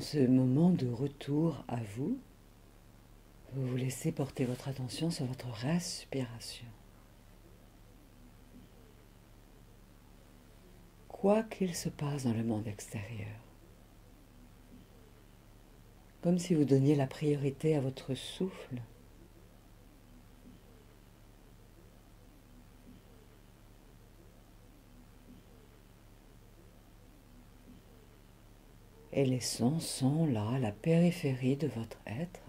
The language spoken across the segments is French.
ce moment de retour à vous, vous vous laissez porter votre attention sur votre respiration. Quoi qu'il se passe dans le monde extérieur, comme si vous donniez la priorité à votre souffle. Et les sons sont là, à la périphérie de votre être.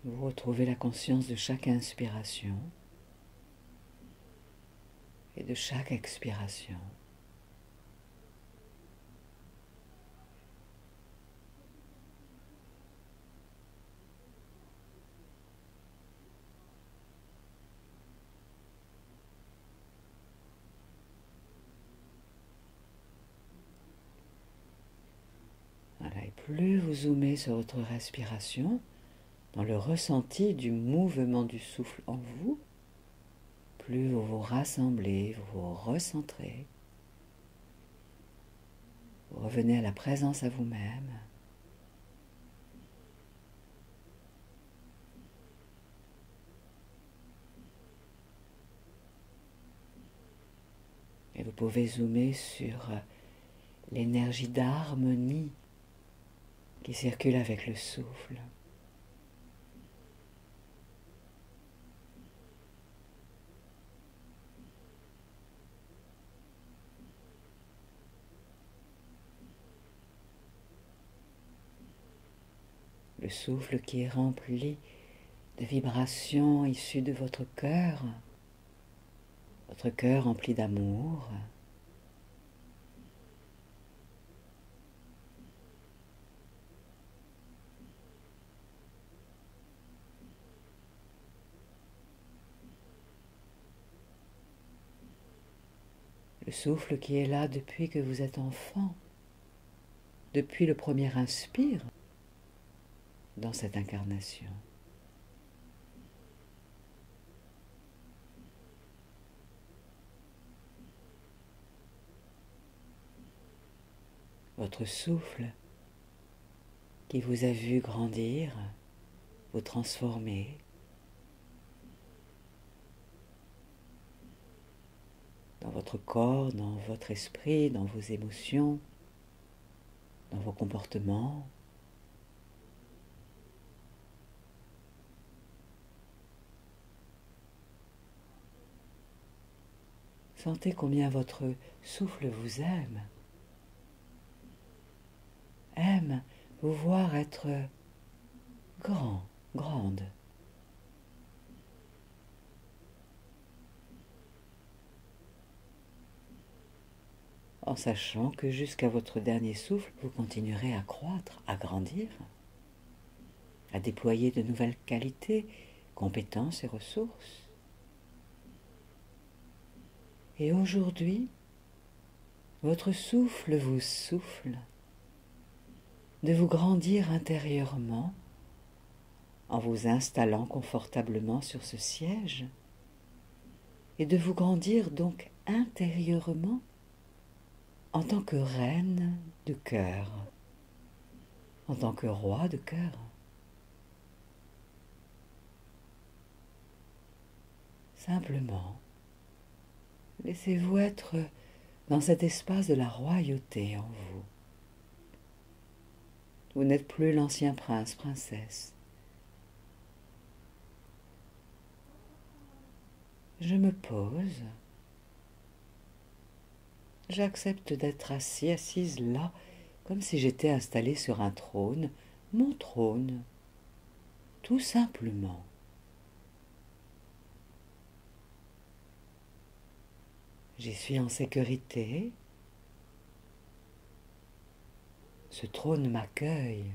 Vous retrouvez la conscience de chaque inspiration et de chaque expiration. Voilà, et plus vous zoomez sur votre respiration, dans le ressenti du mouvement du souffle en vous, plus vous vous rassemblez, vous vous recentrez, vous revenez à la présence à vous-même. Et vous pouvez zoomer sur l'énergie d'harmonie qui circule avec le souffle. Le souffle qui est rempli de vibrations issues de votre cœur rempli d'amour. Le souffle qui est là depuis que vous êtes enfant, depuis le premier inspire dans cette incarnation. Votre souffle qui vous a vu grandir, vous transformer, dans votre corps, dans votre esprit, dans vos émotions, dans vos comportements. Sentez combien votre souffle vous aime vous voir être grand, grande. En sachant que jusqu'à votre dernier souffle, vous continuerez à croître, à grandir, à déployer de nouvelles qualités, compétences et ressources. Et aujourd'hui, votre souffle vous souffle de vous grandir intérieurement en vous installant confortablement sur ce siège et de vous grandir donc intérieurement en tant que reine de cœur, en tant que roi de cœur. Simplement, laissez-vous être dans cet espace de la royauté en vous. Vous n'êtes plus l'ancien prince, princesse. Je me pose. J'accepte d'être assise là, comme si j'étais installée sur un trône, mon trône, tout simplement. J'y suis en sécurité. Ce trône m'accueille.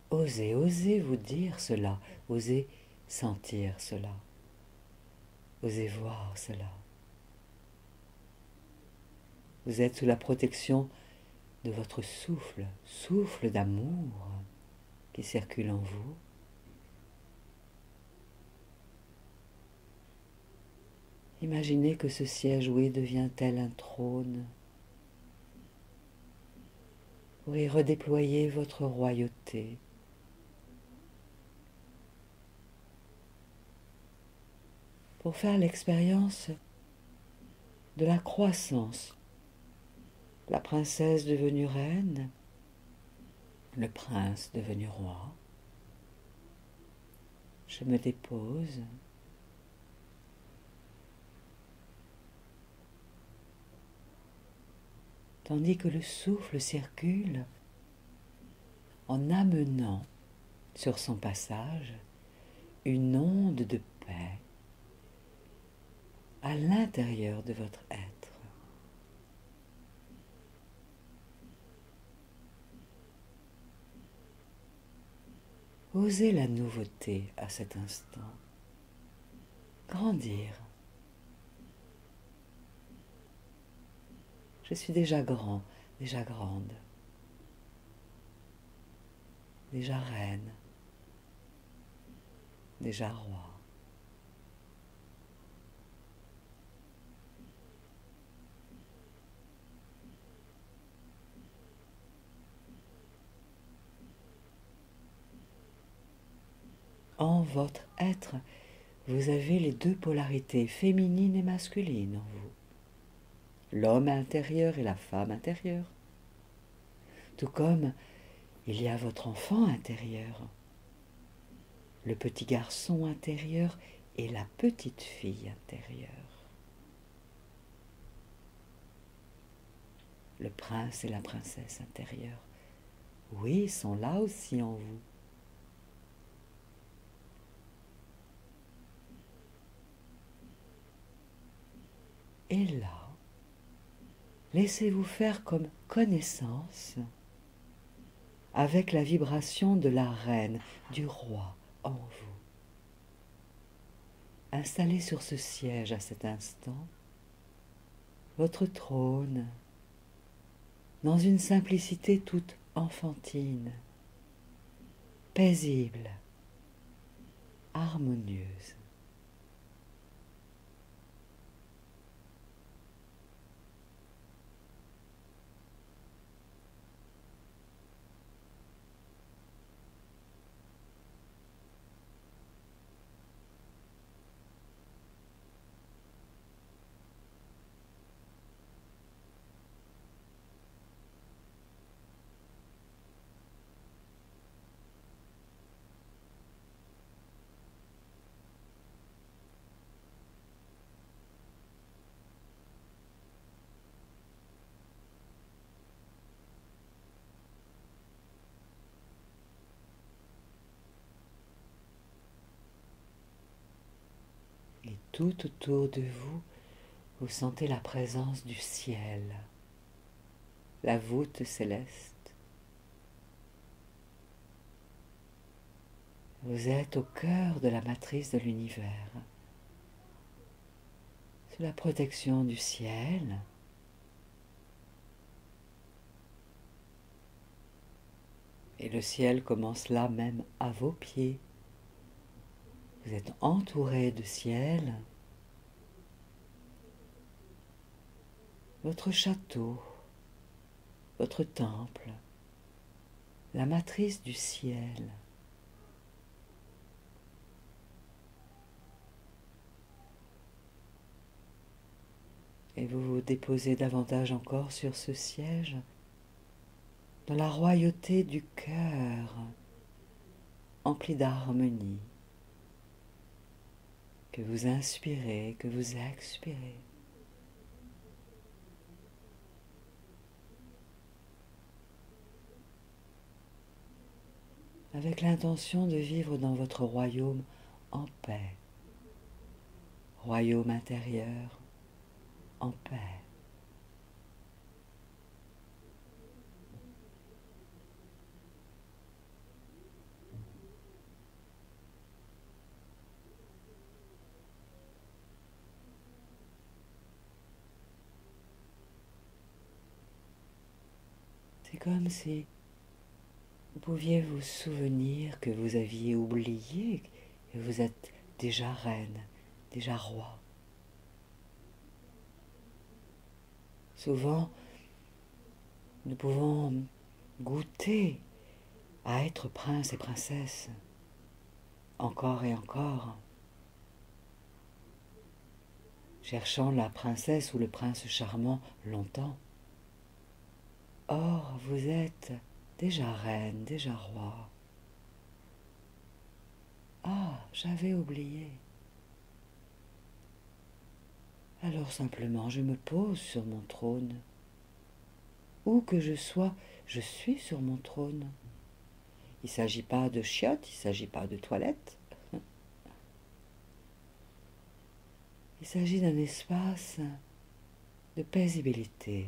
Osez vous dire cela, osez sentir cela, osez voir cela. Vous êtes sous la protection de votre souffle, souffle d'amour qui circule en vous. Imaginez que ce siège, oui, devient tel un trône. Pour y redéployer votre royauté. Pour faire l'expérience de la croissance. La princesse devenue reine, le prince devenu roi. Je me dépose. Tandis que le souffle circule en amenant sur son passage une onde de paix à l'intérieur de votre être. Osez la nouveauté à cet instant. Grandir. Je suis déjà grand, déjà grande, déjà reine, déjà roi. En votre être, vous avez les deux polarités, féminine et masculine en vous. L'homme intérieur et la femme intérieure. Tout comme il y a votre enfant intérieur, le petit garçon intérieur et la petite fille intérieure. Le prince et la princesse intérieure, oui, sont là aussi en vous. Et là, laissez-vous faire comme connaissance avec la vibration de la reine, du roi en vous. Installez sur ce siège à cet instant votre trône dans une simplicité toute enfantine, paisible, harmonieuse. Et tout autour de vous, vous sentez la présence du ciel, la voûte céleste. Vous êtes au cœur de la matrice de l'univers, sous la protection du ciel. Et le ciel commence là même à vos pieds. Vous êtes entouré de ciel. Votre château, votre temple, la matrice du ciel. Et vous vous déposez davantage encore sur ce siège, dans la royauté du cœur, empli d'harmonie, que vous inspirez, que vous expirez. Avec l'intention de vivre dans votre royaume en paix, royaume intérieur en paix. C'est comme si vous pouviez vous souvenir que vous aviez oublié que vous êtes déjà reine, déjà roi. Souvent, nous pouvons goûter à être prince et princesse, encore et encore, cherchant la princesse ou le prince charmant longtemps. Or, vous êtes déjà reine, déjà roi. Ah, j'avais oublié. Alors simplement, je me pose sur mon trône. Où que je sois, je suis sur mon trône. Il ne s'agit pas de chiottes, il ne s'agit pas de toilettes. Il s'agit d'un espace de paisibilité,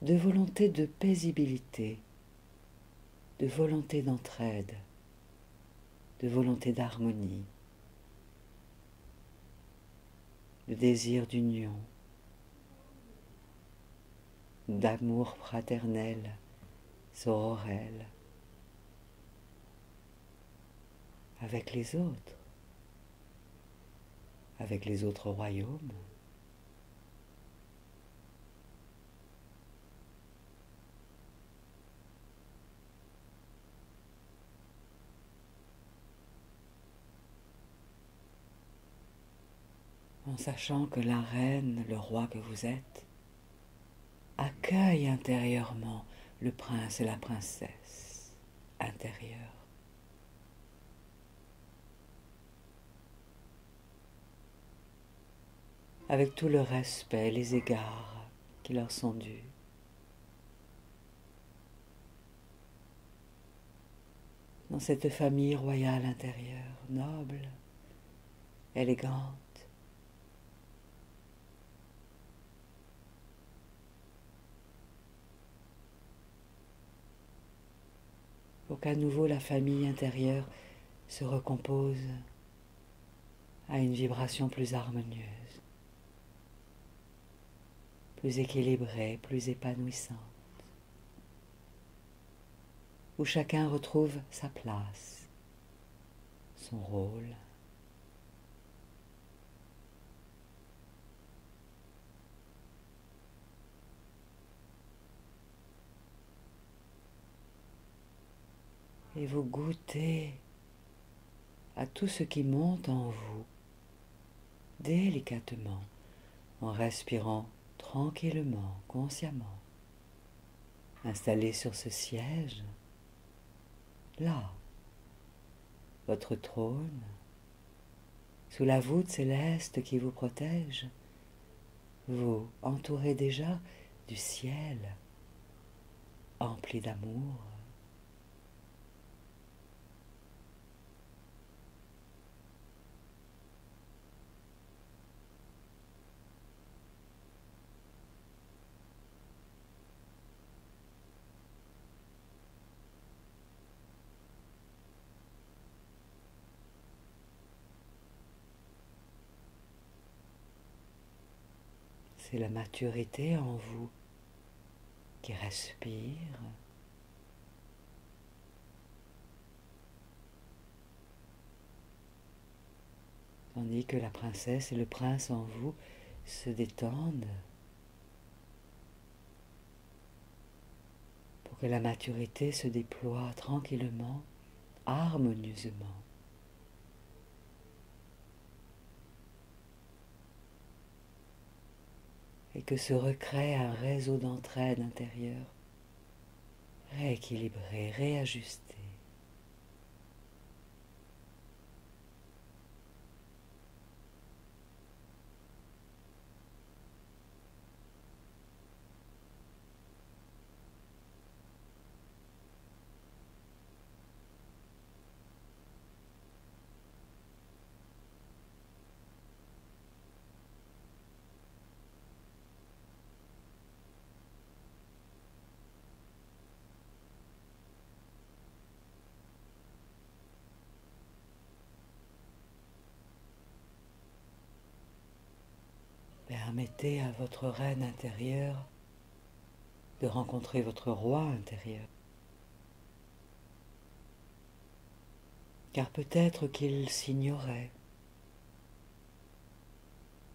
de volonté de paisibilité, de volonté d'entraide, de volonté d'harmonie, de désir d'union, d'amour fraternel, sororel, avec les autres royaumes. En sachant que la reine, le roi que vous êtes, accueille intérieurement le prince et la princesse intérieure. Avec tout le respect et les égards qui leur sont dus. Dans cette famille royale intérieure, noble, élégante, pour qu'à nouveau la famille intérieure se recompose à une vibration plus harmonieuse, plus équilibrée, plus épanouissante, où chacun retrouve sa place, son rôle. Et vous goûtez à tout ce qui monte en vous, délicatement, en respirant tranquillement, consciemment, installé sur ce siège, là, votre trône, sous la voûte céleste qui vous protège, vous entourez déjà du ciel, empli d'amour. C'est la maturité en vous qui respire. Tandis que la princesse et le prince en vous se détendent pour que la maturité se déploie tranquillement, harmonieusement. Et que se recrée un réseau d'entraide intérieure, rééquilibré, réajusté. Permettez à votre reine intérieure de rencontrer votre roi intérieur. Car peut-être qu'il s'ignorait.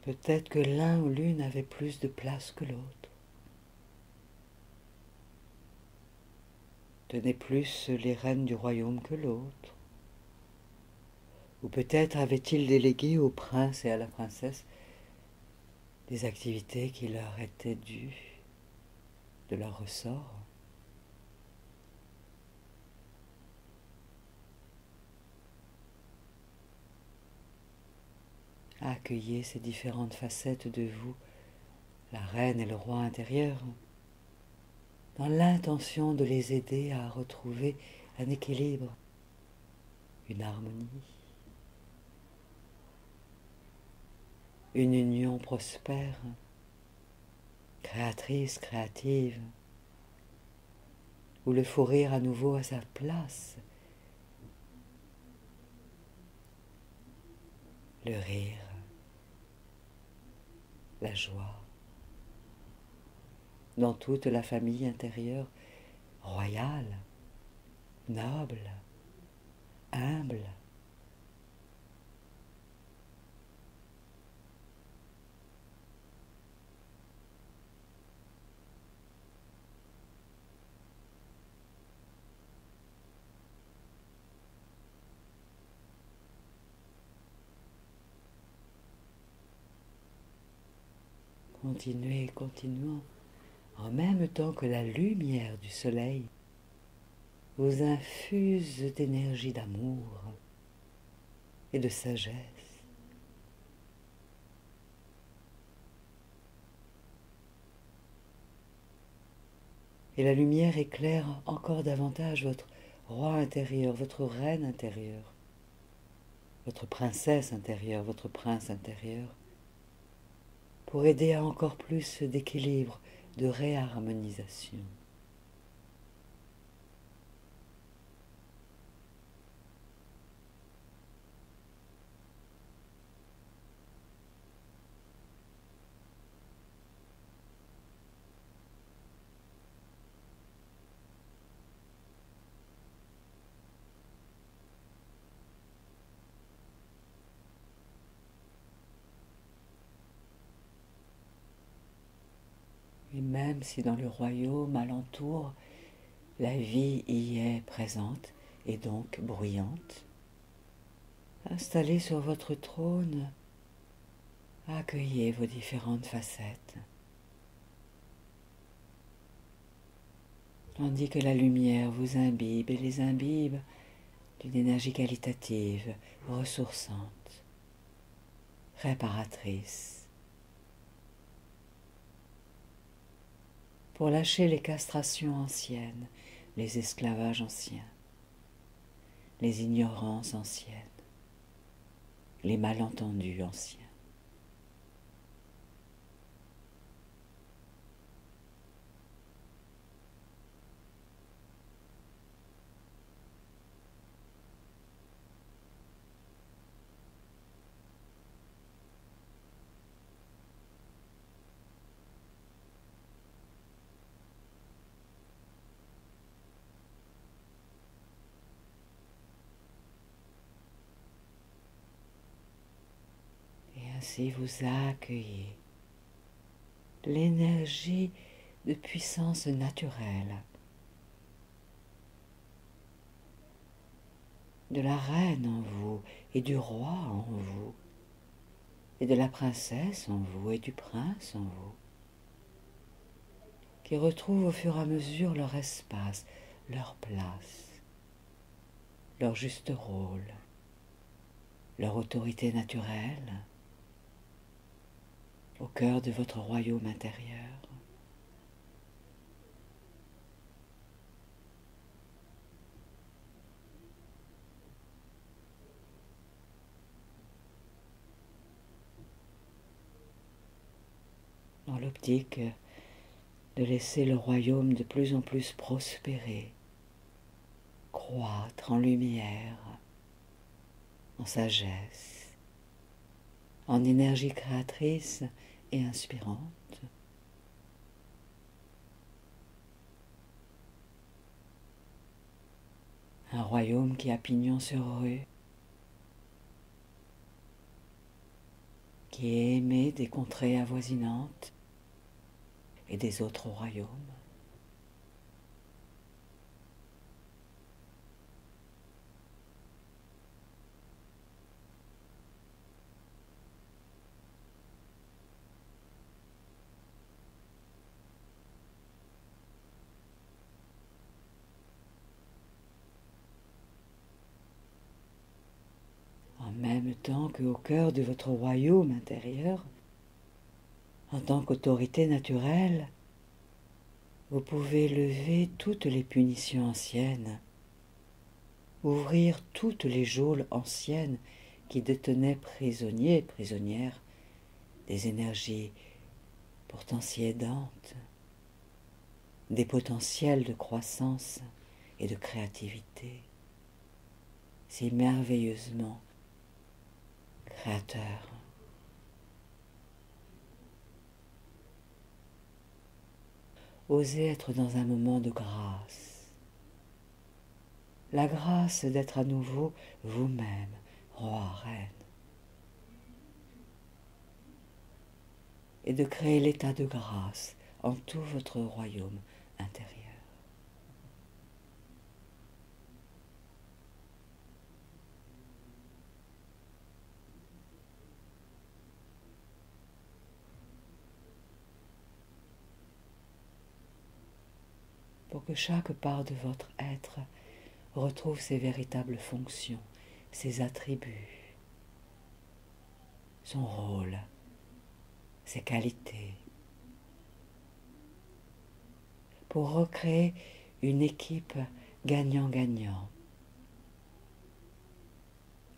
Peut-être que l'un ou l'une avait plus de place que l'autre, tenait plus les rênes du royaume que l'autre, ou peut-être avait-il délégué au prince et à la princesse des activités qui leur étaient dues de leur ressort. Accueillez ces différentes facettes de vous, la reine et le roi intérieur, dans l'intention de les aider à retrouver un équilibre, une harmonie, une union prospère, créatrice, créative, où le fou rire à nouveau à sa place, le rire, la joie, dans toute la famille intérieure, royale, noble, humble. Continuez, continuons, en même temps que la lumière du soleil vous infuse d'énergie d'amour et de sagesse. Et la lumière éclaire encore davantage votre roi intérieur, votre reine intérieure, votre princesse intérieure, votre prince intérieur, pour aider à encore plus d'équilibre, de réharmonisation. Et même si dans le royaume alentour, la vie y est présente et donc bruyante, installé sur votre trône, accueillez vos différentes facettes, tandis que la lumière vous imbibe et les imbibe d'une énergie qualitative, ressourçante, réparatrice, pour lâcher les castrations anciennes, les esclavages anciens, les ignorances anciennes, les malentendus anciens. Et ainsi vous accueillez l'énergie de puissance naturelle de la reine en vous et du roi en vous et de la princesse en vous et du prince en vous, qui retrouvent au fur et à mesure leur espace, leur place, leur juste rôle, leur autorité naturelle au cœur de votre royaume intérieur. Dans l'optique de laisser le royaume de plus en plus prospérer, croître en lumière, en sagesse, en énergie créatrice et inspirante. Un royaume qui a pignon sur rue, qui est aimé des contrées avoisinantes et des autres royaumes. En même temps qu'au cœur de votre royaume intérieur, en tant qu'autorité naturelle, vous pouvez lever toutes les punitions anciennes, ouvrir toutes les geôles anciennes qui détenaient prisonniers et prisonnières des énergies pourtant si aidantes, des potentiels de croissance et de créativité, si merveilleusement créateurs. Osez être dans un moment de grâce, la grâce d'être à nouveau vous-même, roi, reine, et de créer l'état de grâce en tout votre royaume intérieur. Pour que chaque part de votre être retrouve ses véritables fonctions, ses attributs, son rôle, ses qualités, pour recréer une équipe gagnant-gagnant,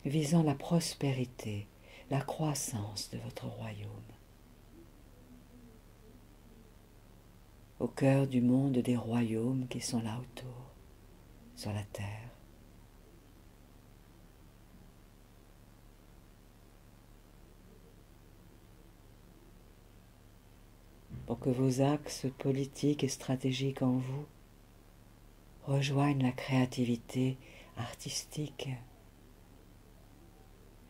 visant la prospérité, la croissance de votre royaume. Au cœur du monde des royaumes qui sont là autour, sur la terre. Pour que vos axes politiques et stratégiques en vous rejoignent la créativité artistique,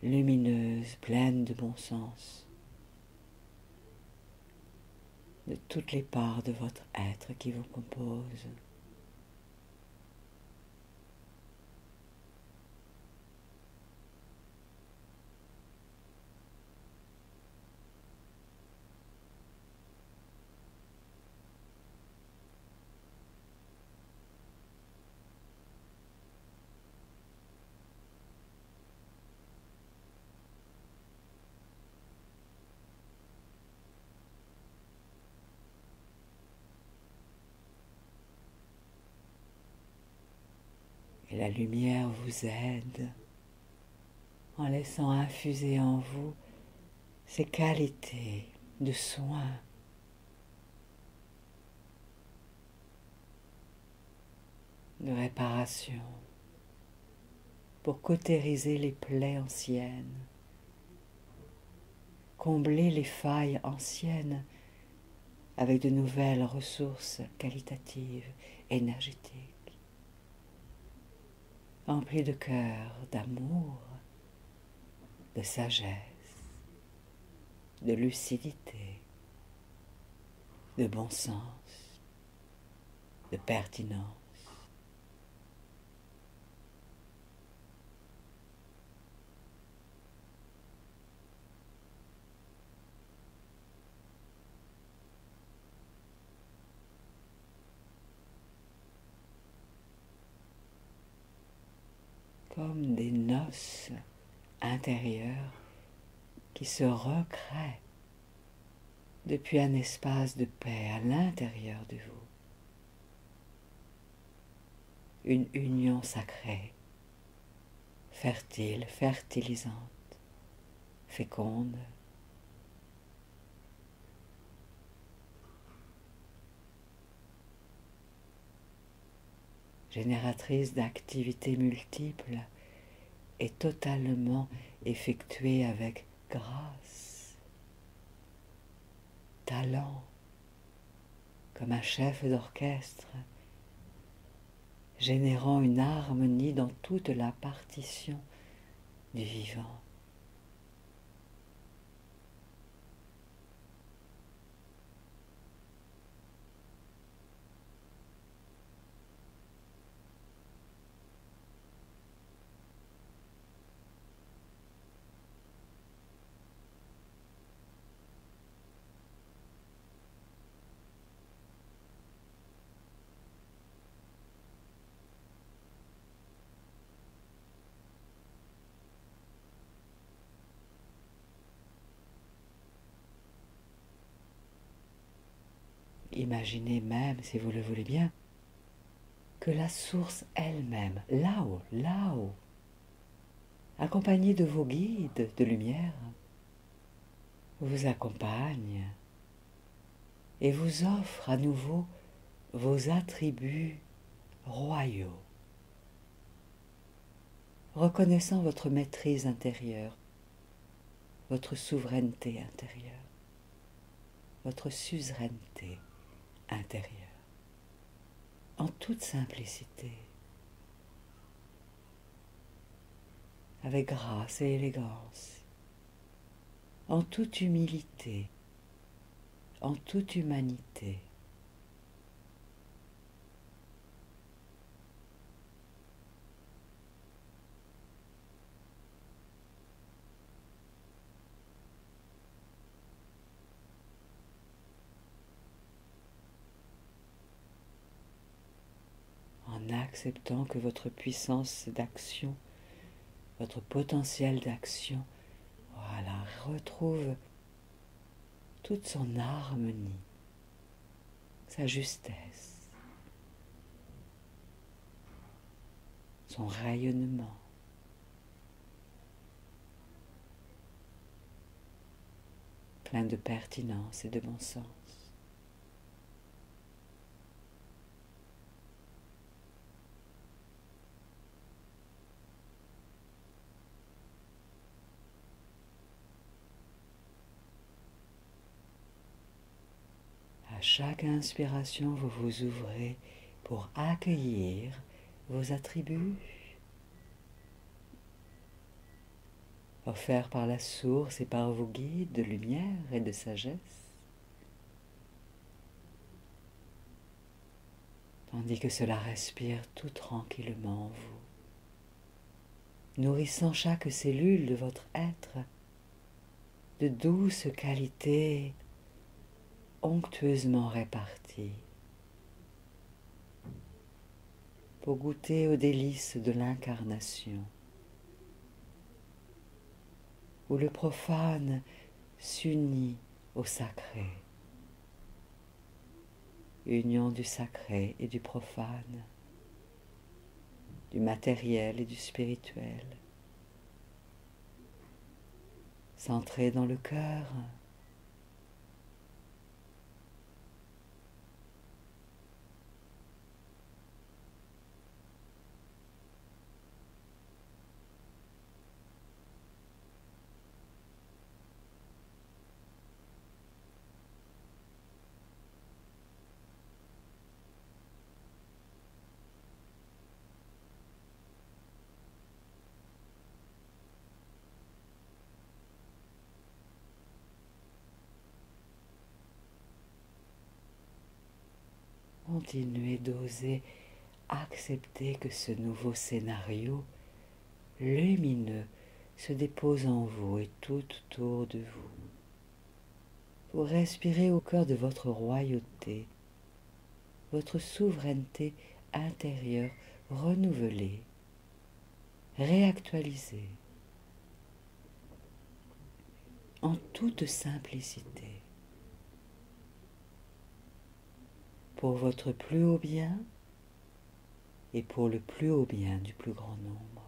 lumineuse, pleine de bon sens, de toutes les parts de votre être qui vous composent. Et la lumière vous aide en laissant infuser en vous ces qualités de soin, de réparation, pour cautériser les plaies anciennes, combler les failles anciennes avec de nouvelles ressources qualitatives, énergétiques, emplies de cœur, d'amour, de sagesse, de lucidité, de bon sens, de pertinence. Comme des noces intérieures qui se recréent depuis un espace de paix à l'intérieur de vous. Une union sacrée, fertile, fertilisante, féconde, génératrice d'activités multiples et totalement effectuée avec grâce, talent, comme un chef d'orchestre, générant une harmonie dans toute la partition du vivant. imaginez même, si vous le voulez bien, que la source elle-même, là-haut, accompagnée de vos guides de lumière, vous accompagne et vous offre à nouveau vos attributs royaux, reconnaissant votre maîtrise intérieure, votre souveraineté intérieure, votre suzeraineté intérieure, en toute simplicité, avec grâce et élégance, en toute humilité, en toute humanité. En acceptant que votre puissance d'action, votre potentiel d'action, voilà, retrouve toute son harmonie, sa justesse, son rayonnement. Plein de pertinence et de bon sens. À chaque inspiration, vous vous ouvrez pour accueillir vos attributs, offerts par la source et par vos guides de lumière et de sagesse, tandis que cela respire tout tranquillement en vous, nourrissant chaque cellule de votre être de douces qualités onctueusement réparties, pour goûter aux délices de l'incarnation, où le profane s'unit au sacré, union du sacré et du profane, du matériel et du spirituel, centré dans le cœur, continuez d'oser accepter que ce nouveau scénario lumineux se dépose en vous et tout autour de vous. Vous respirez au cœur de votre royauté, votre souveraineté intérieure renouvelée, réactualisée, en toute simplicité, pour votre plus haut bien et pour le plus haut bien du plus grand nombre.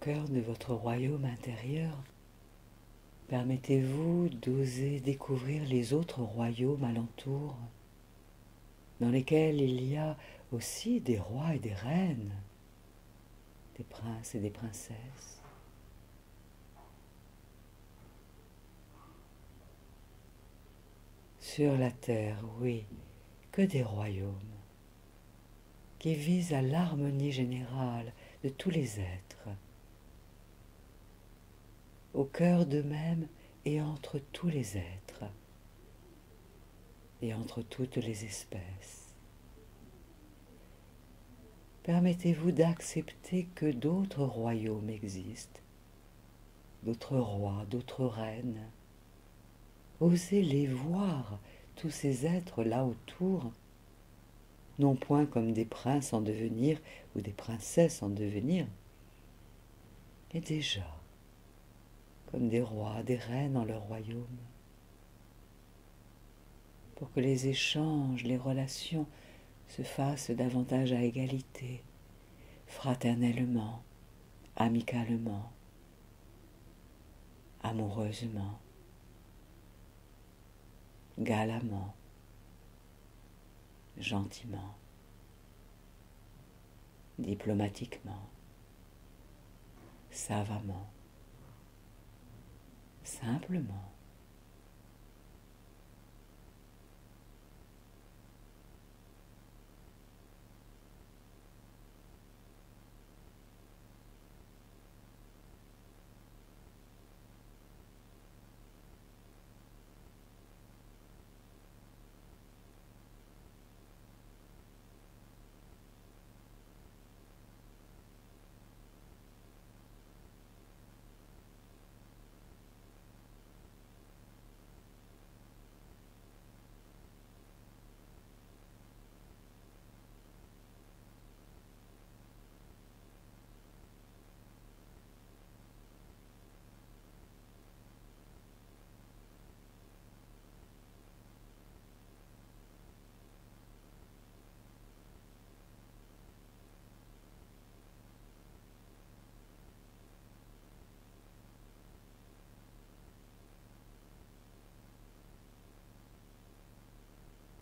Cœur de votre royaume intérieur, permettez-vous d'oser découvrir les autres royaumes alentour, dans lesquels il y a aussi des rois et des reines, des princes et des princesses. Sur la terre, oui, que des royaumes qui visent à l'harmonie générale de tous les êtres, au cœur d'eux-mêmes et entre tous les êtres, et entre toutes les espèces. Permettez-vous d'accepter que d'autres royaumes existent, d'autres rois, d'autres reines. Osez les voir, tous ces êtres là autour, non point comme des princes en devenir ou des princesses en devenir, mais déjà comme des rois, des reines en leur royaume, pour que les échanges, les relations se fassent davantage à égalité, fraternellement, amicalement, amoureusement, galamment, gentiment, diplomatiquement, savamment, simplement.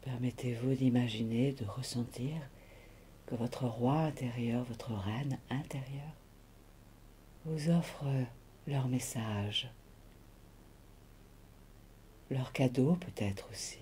Permettez-vous d'imaginer, de ressentir que votre roi intérieur, votre reine intérieure, vous offre leur message, leur cadeau peut-être aussi.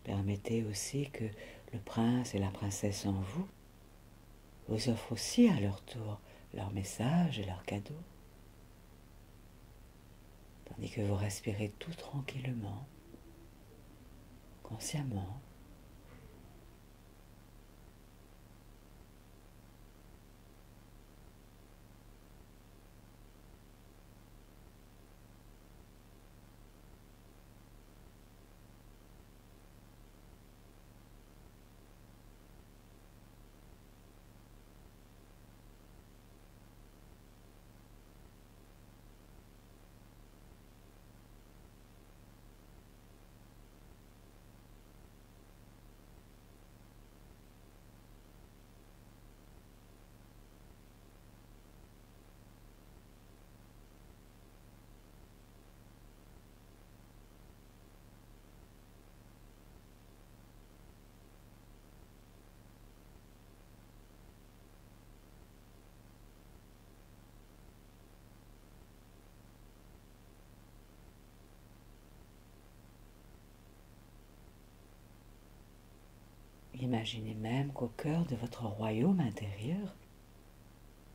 Permettez aussi que le prince et la princesse en vous vous offrent aussi à leur tour leur message et leurs cadeaux, tandis que vous respirez tout tranquillement, consciemment. Imaginez même qu'au cœur de votre royaume intérieur,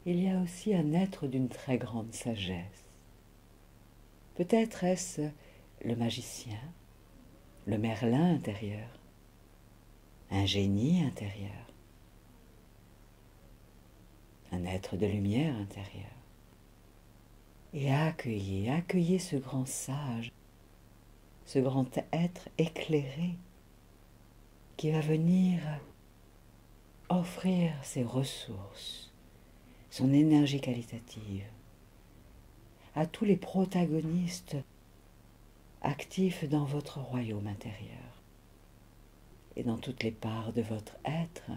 il y a aussi un être d'une très grande sagesse. Peut-être est-ce le magicien, le Merlin intérieur, un génie intérieur, un être de lumière intérieure. et accueillez ce grand sage, ce grand être éclairé qui va venir offrir ses ressources, son énergie qualitative à tous les protagonistes actifs dans votre royaume intérieur et dans toutes les parts de votre être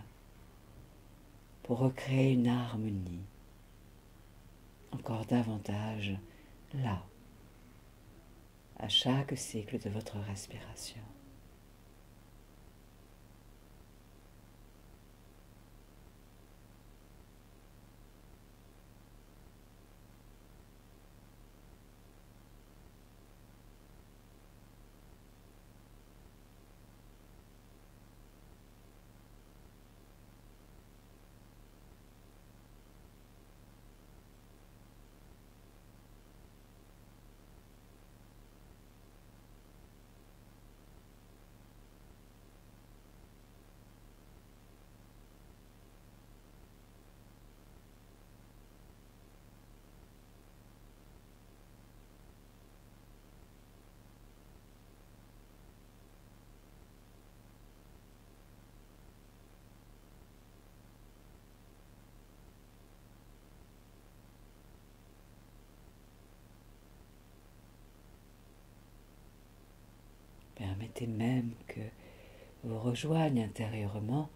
pour recréer une harmonie encore davantage là, à chaque cycle de votre respiration. Permettez même que vous rejoignent intérieurement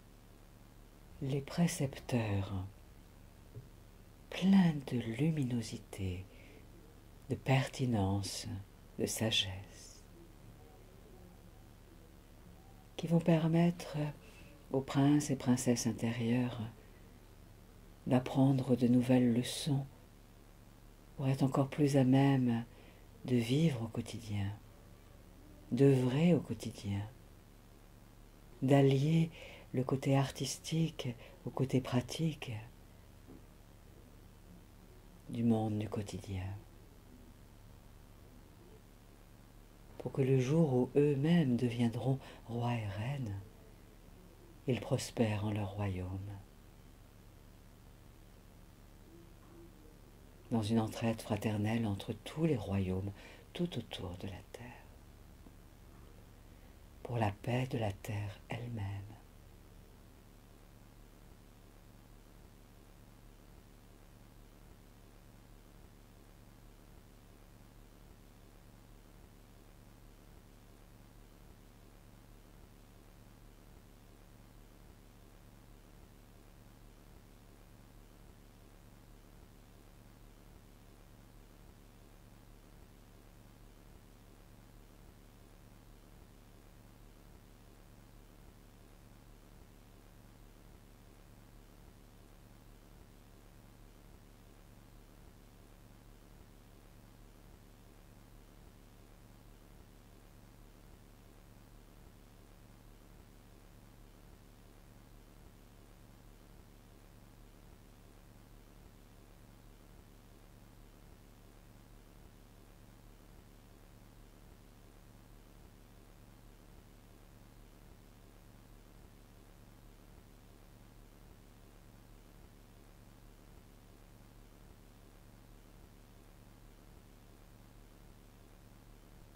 les précepteurs pleins de luminosité, de pertinence, de sagesse, qui vont permettre aux princes et princesses intérieurs d'apprendre de nouvelles leçons pour être encore plus à même de vivre au quotidien, d'œuvrer au quotidien, d'allier le côté artistique au côté pratique du monde du quotidien, pour que le jour où eux-mêmes deviendront rois et reines, ils prospèrent en leur royaume, dans une entraide fraternelle entre tous les royaumes tout autour de la terre, pour la paix de la terre elle-même.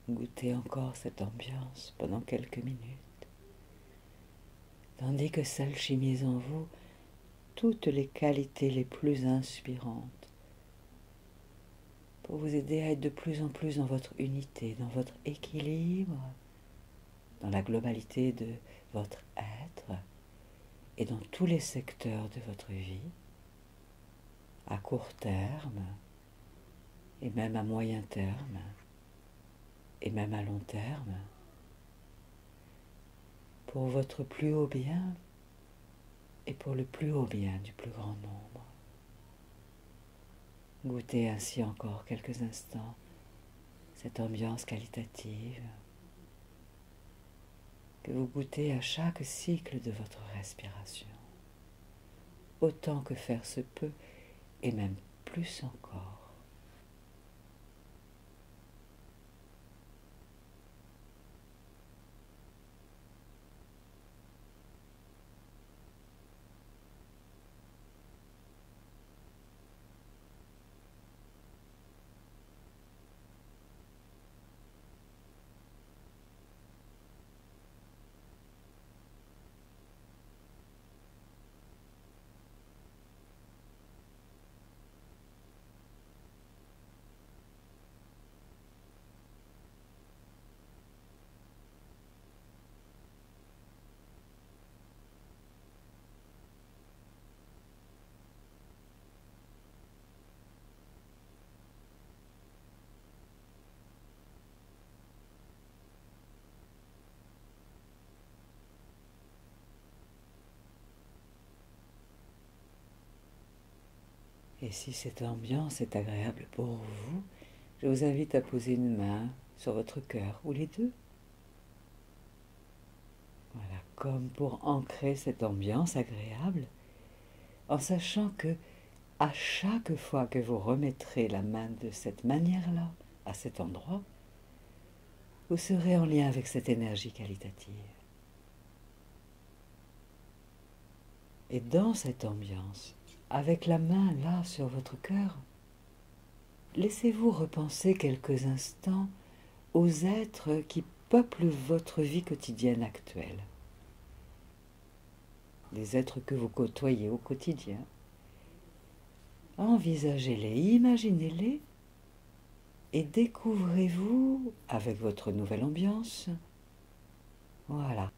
Goûtez encore cette ambiance pendant quelques minutes, tandis que s'alchimisent en vous toutes les qualités les plus inspirantes pour vous aider à être de plus en plus dans votre unité, dans votre équilibre, dans la globalité de votre être et dans tous les secteurs de votre vie, à court terme et même à moyen terme et même à long terme, pour votre plus haut bien et pour le plus haut bien du plus grand nombre. Goûtez ainsi encore quelques instants cette ambiance qualitative que vous goûtez à chaque cycle de votre respiration, autant que faire se peut et même plus encore. Et si cette ambiance est agréable pour vous, je vous invite à poser une main sur votre cœur, ou les deux. Voilà, comme pour ancrer cette ambiance agréable, en sachant que à chaque fois que vous remettrez la main de cette manière-là, à cet endroit, vous serez en lien avec cette énergie qualitative. Et dans cette ambiance, avec la main là sur votre cœur, laissez-vous repenser quelques instants aux êtres qui peuplent votre vie quotidienne actuelle. Les êtres que vous côtoyez au quotidien. Envisagez-les, imaginez-les et découvrez-vous avec votre nouvelle ambiance. Voilà.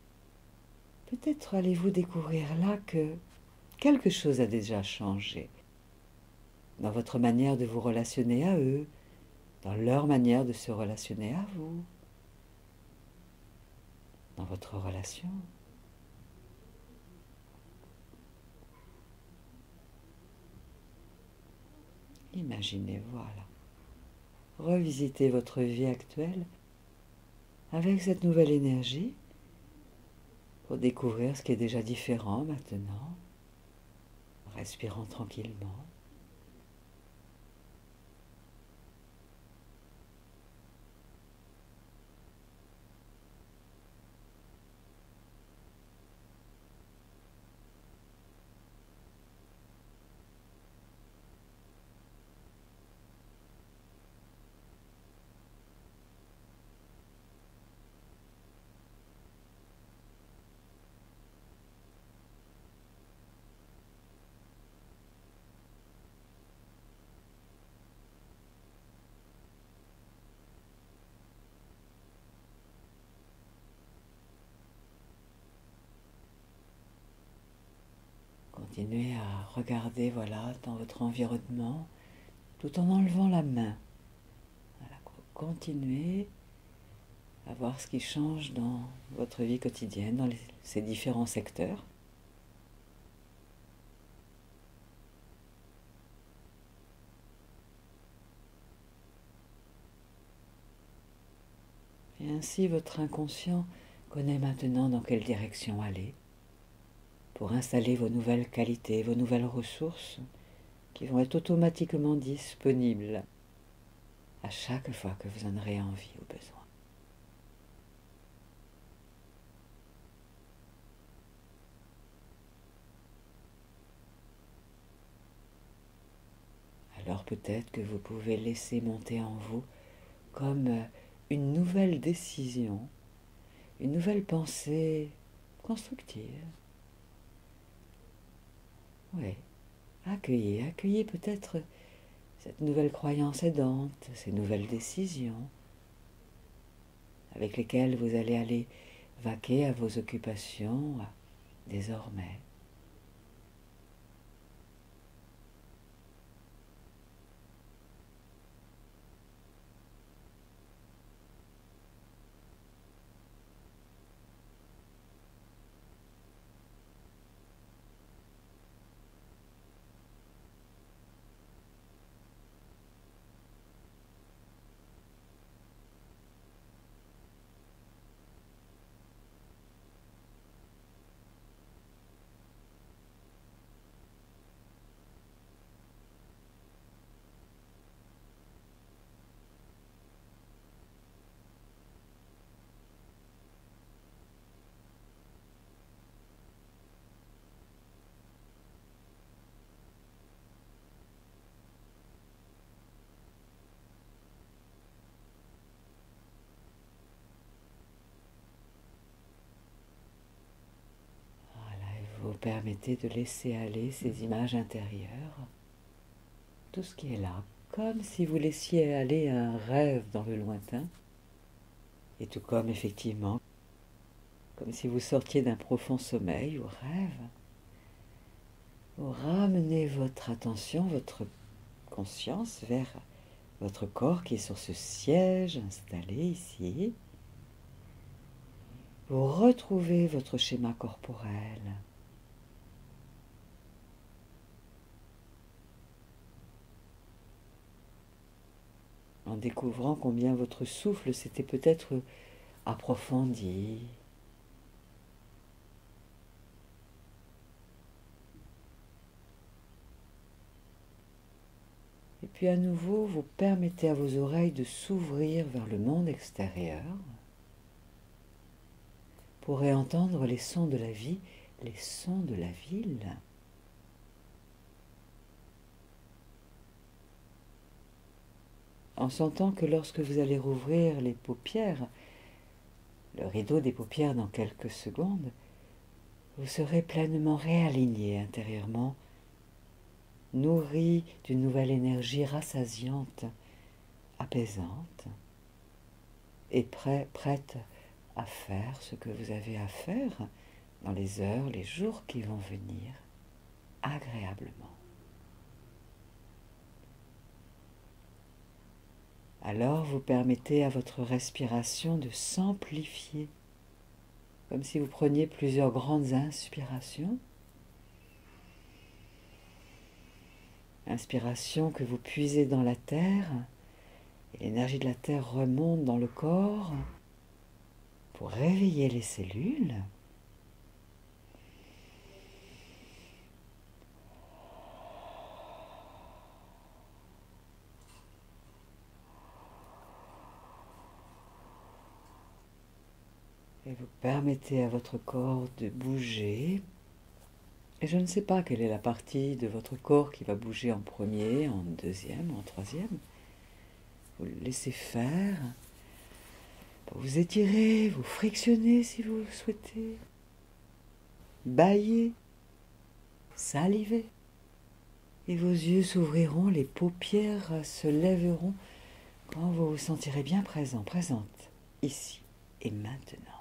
Peut-être allez-vous découvrir là que quelque chose a déjà changé dans votre manière de vous relationner à eux, dans leur manière de se relationner à vous, dans votre relation. Imaginez, voilà. Revisitez votre vie actuelle avec cette nouvelle énergie pour découvrir ce qui est déjà différent maintenant, en respirant tranquillement. Continuez à regarder, voilà, dans votre environnement, tout en enlevant la main. Voilà, continuez à voir ce qui change dans votre vie quotidienne, dans ces différents secteurs. Et ainsi, votre inconscient connaît maintenant dans quelle direction aller pour installer vos nouvelles qualités, vos nouvelles ressources qui vont être automatiquement disponibles à chaque fois que vous en aurez envie ou besoin. Alors peut-être que vous pouvez laisser monter en vous comme une nouvelle décision, une nouvelle pensée constructive. Oui, accueillez peut-être cette nouvelle croyance aidante, ces nouvelles décisions avec lesquelles vous allez aller vaquer à vos occupations désormais. Voilà, et vous permettez de laisser aller ces images intérieures, tout ce qui est là, comme si vous laissiez aller un rêve dans le lointain, et tout comme effectivement, comme si vous sortiez d'un profond sommeil ou rêve, vous ramenez votre attention, votre conscience vers votre corps qui est sur ce siège installé ici. Vous retrouvez votre schéma corporel. en découvrant combien votre souffle s'était peut-être approfondi. Et puis à nouveau, vous permettez à vos oreilles de s'ouvrir vers le monde extérieur pour réentendre les sons de la vie, les sons de la ville. En sentant que lorsque vous allez rouvrir les paupières, le rideau des paupières dans quelques secondes, vous serez pleinement réaligné intérieurement, nourri d'une nouvelle énergie rassasiante, apaisante, et prête à faire ce que vous avez à faire dans les heures, les jours qui vont venir, agréablement. Alors vous permettez à votre respiration de s'amplifier, comme si vous preniez plusieurs grandes inspirations. Inspiration que vous puisez dans la terre, et l'énergie de la terre remonte dans le corps pour réveiller les cellules. Et vous permettez à votre corps de bouger. Et je ne sais pas quelle est la partie de votre corps qui va bouger en premier, en deuxième, en troisième. Vous le laissez faire. Vous étirez, vous frictionnez si vous le souhaitez. Bâillez, salivez. Et vos yeux s'ouvriront, les paupières se lèveront quand vous vous sentirez bien présent, présente, ici et maintenant.